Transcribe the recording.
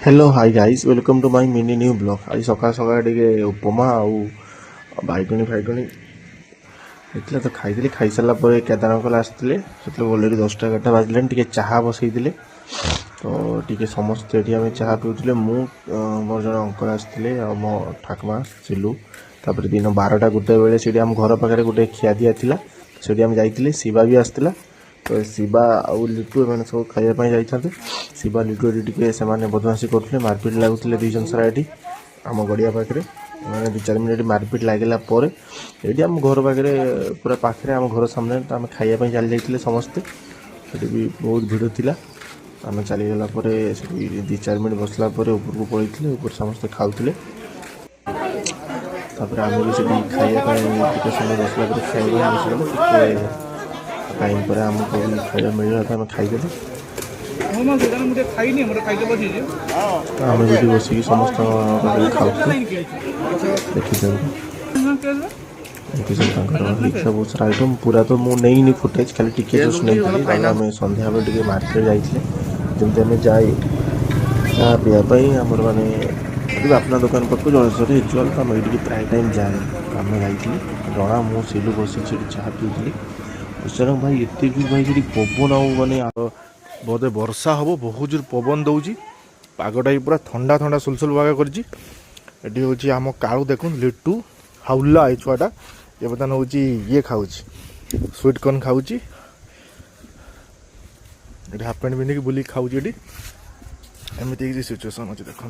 Hello hi guys welcome to my mini new blog. आज सकाळ सकाळ टिके उपमा आउ बैगणी फैगणी होता तो खाई खाई सारा पर केदार आसते अलरेडी 10टा 11टा बाजले टे चाह बसई तो टे समस्ते आम चाह पीते मोर जन अंकल आसते मो ठाकुमा सिलू तापर दिन 12टा 1 बेले से आम घर पाखे गोटे खिया दिया से आम जाइए शिवा भी आसला तो शिवा आउ लिटू एम सब खायापी जाते शिवा लिटू टे से बदमाशी करते मारपिट लगुले दुई जन सारा ये आम गड़िया पाखे मैंने 2-4 मिनट मारपिट लगे ये आम घर पाखे पूरा पाखे आम घर सामने तो आम खायापी चली जाते समस्ते भी बहुत भिड़ थी आम चलीगला 2-4 मिनट बसला ऊपर को पड़े ऊपर समस्ते खाऊले तापर आम भी खायापी समय बसला खाया बसला टाइम पर आमको खाया मिलला तो आम खाईदे आम भी बस समस्त खाऊ देखी सब सारा आइटम पूरा तो मुझे नहीं फुटेज खाली टिके जस्ट नहीं आम सन्ध्या बेले मार्केट जाइए जमी आम जाए चाह पीवाई आमर मानने अपना दुकान पाखक जलसर रिचुआल तो आम ये प्राय टाइम जाए आम जाइए जना मु सिलू बस चाह पीली अचानक भाई एत जोर भाई जी पवन आउ मानने बोधे वर्षा हम बहुत जोर पवन दौर पागटा भी पूरा ठंडा ठंडा सुलसुल पाग कर हूँ आम कालू देख लिटू हाउला ये छुआटा ये बर्तमान हूँ ये खाऊ स्वीट कॉर्न खाऊ हाफ पैंट पिंधिक बुल खाऊ एमती सिचुएसन अच्छे देखो।